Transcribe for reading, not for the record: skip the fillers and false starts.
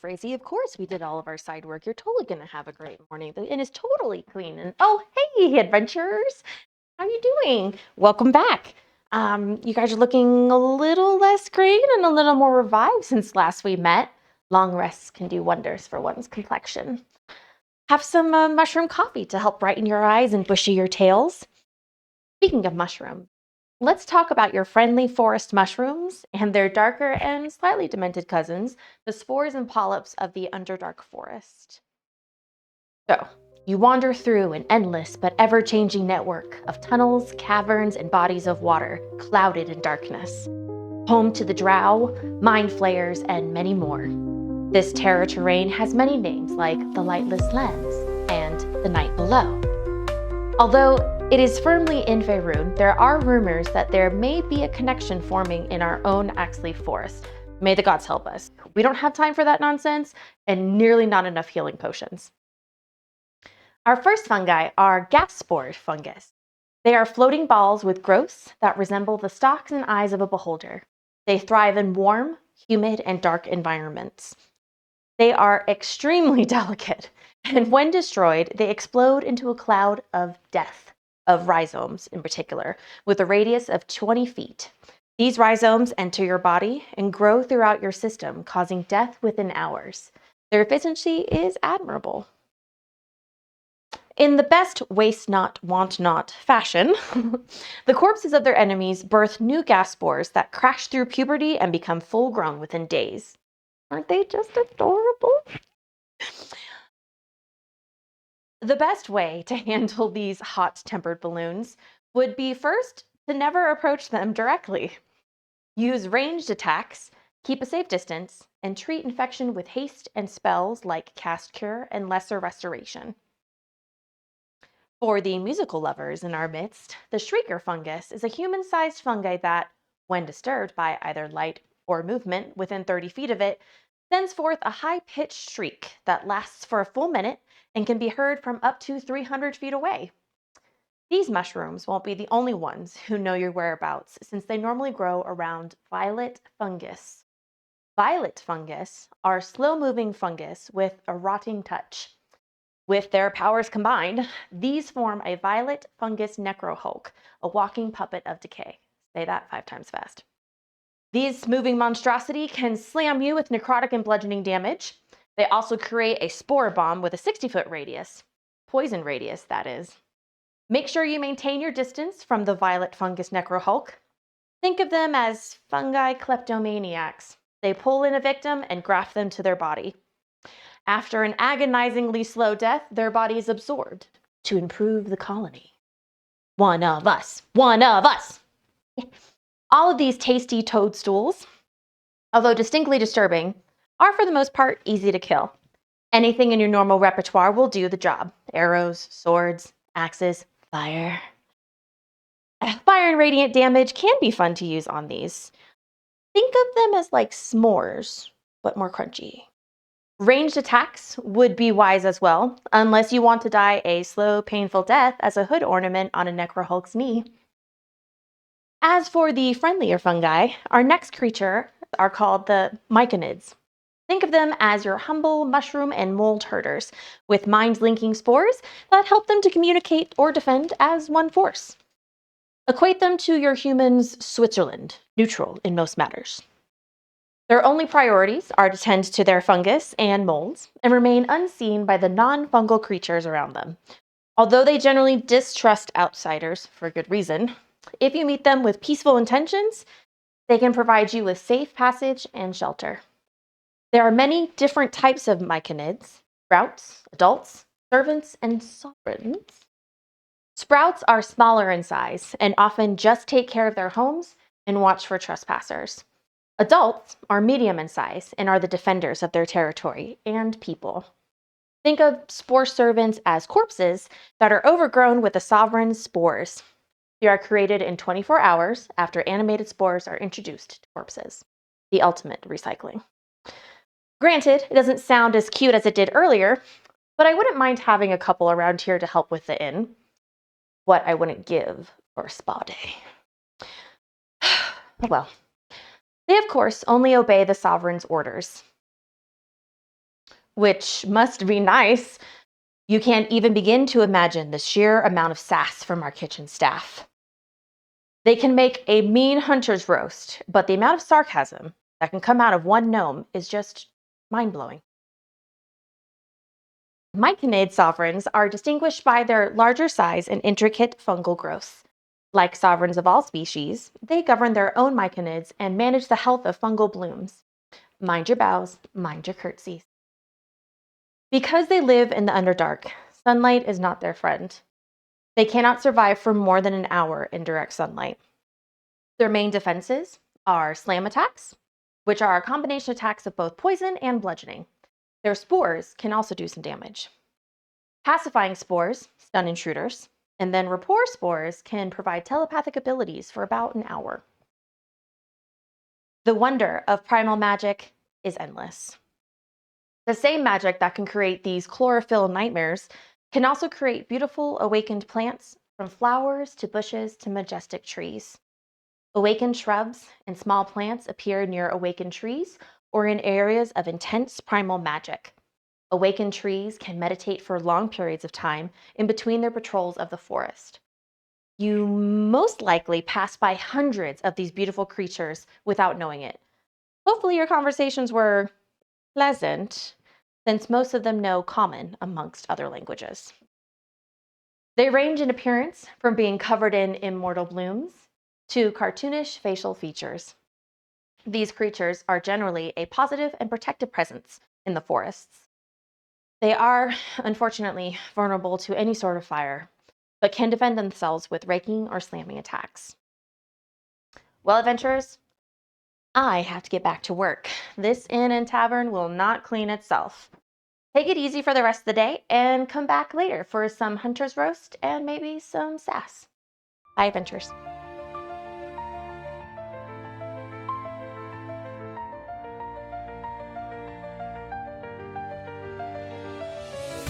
crazy. Of course, we did all of our side work. You're totally going to have a great morning. And it's totally clean. And oh, hey, adventurers. How are you doing? Welcome back. You guys are looking a little less green and a little more revived since last we met. Long rests can do wonders for one's complexion. Have some mushroom coffee to help brighten your eyes and bushy your tails. Speaking of mushroom, let's talk about your friendly forest mushrooms and their darker and slightly demented cousins, the spores and polyps of the underdark forest. So, you wander through an endless but ever-changing network of tunnels, caverns, and bodies of water clouded in darkness. Home to the drow, mind flayers, and many more. This terror terrain has many names like the Lightless Lands and the Night Below. Although it is firmly in Faerun, there are rumors that there may be a connection forming in our own Axleaf Forest. May the gods help us. We don't have time for that nonsense, and nearly not enough healing potions. Our first fungi are gas spore fungus. They are floating balls with growths that resemble the stalks and eyes of a beholder. They thrive in warm, humid, and dark environments. They are extremely delicate, and when destroyed, they explode into a cloud of death, of rhizomes in particular, with a radius of 20 feet. These rhizomes enter your body and grow throughout your system, causing death within hours. Their efficiency is admirable. In the best waste not, want not fashion, the corpses of their enemies birth new gas spores that crash through puberty and become full grown within days. Aren't they just adorable? The best way to handle these hot-tempered balloons would be first to never approach them directly. Use ranged attacks, keep a safe distance, and treat infection with haste and spells like Cast Cure and Lesser Restoration. For the musical lovers in our midst, the shrieker fungus is a human-sized fungi that, when disturbed by either light or movement within 30 feet of it, sends forth a high-pitched shriek that lasts for a full minute and can be heard from up to 300 feet away. These mushrooms won't be the only ones who know your whereabouts, since they normally grow around violet fungus. Violet fungus are slow-moving fungus with a rotting touch. With their powers combined, these form a violet fungus necrohulk, a walking puppet of decay. Say that 5 times fast. These moving monstrosity can slam you with necrotic and bludgeoning damage. They also create a spore bomb with a 60-foot radius. Poison radius, that is. Make sure you maintain your distance from the violet fungus necrohulk. Think of them as fungi kleptomaniacs. They pull in a victim and graft them to their body. After an agonizingly slow death, their body is absorbed to improve the colony. One of us! One of us! All of these tasty toadstools, although distinctly disturbing, are for the most part easy to kill. Anything in your normal repertoire will do the job. Arrows, swords, axes, fire. Fire and radiant damage can be fun to use on these. Think of them as like s'mores, but more crunchy. Ranged attacks would be wise as well, unless you want to die a slow, painful death as a hood ornament on a necrohulk's knee. As for the friendlier fungi, our next creature are called the myconids. Think of them as your humble mushroom and mold herders, with mind-linking spores that help them to communicate or defend as one force. Equate them to your human's Switzerland, neutral in most matters. Their only priorities are to tend to their fungus and molds and remain unseen by the non-fungal creatures around them. Although they generally distrust outsiders for good reason, if you meet them with peaceful intentions, they can provide you with safe passage and shelter. There are many different types of myconids: sprouts, adults, servants, and sovereigns. Sprouts are smaller in size and often just take care of their homes and watch for trespassers. Adults are medium in size and are the defenders of their territory and people. Think of spore servants as corpses that are overgrown with the sovereign's spores. They are created in 24 hours after animated spores are introduced to corpses. The ultimate recycling. Granted, it doesn't sound as cute as it did earlier, but I wouldn't mind having a couple around here to help with the inn. What I wouldn't give for a spa day. Well. They, of course, only obey the sovereign's orders. which must be nice. You can't even begin to imagine the sheer amount of sass from our kitchen staff. They can make a mean hunter's roast, but the amount of sarcasm that can come out of one gnome is just mind-blowing. Myconid sovereigns are distinguished by their larger size and intricate fungal growths. Like sovereigns of all species, they govern their own myconids and manage the health of fungal blooms. Mind your bows, mind your curtsies. Because they live in the Underdark, sunlight is not their friend. They cannot survive for more than an hour in direct sunlight. Their main defenses are slam attacks, which are a combination attacks of both poison and bludgeoning. Their spores can also do some damage. Pacifying spores stun intruders, and then rapport spores can provide telepathic abilities for about an hour. The wonder of primal magic is endless. The same magic that can create these chlorophyll nightmares can also create beautiful awakened plants, from flowers to bushes to majestic trees. Awakened shrubs and small plants appear near awakened trees or in areas of intense primal magic. Awakened trees can meditate for long periods of time in between their patrols of the forest. You most likely pass by hundreds of these beautiful creatures without knowing it. Hopefully your conversations were pleasant, since most of them know Common amongst other languages. They range in appearance from being covered in immortal blooms to cartoonish facial features. These creatures are generally a positive and protective presence in the forests. They are, unfortunately, vulnerable to any sort of fire, but can defend themselves with raking or slamming attacks. Well, adventurers, I have to get back to work. This inn and tavern will not clean itself. Take it easy for the rest of the day and come back later for some hunter's roast and maybe some sass. Bye, adventurers.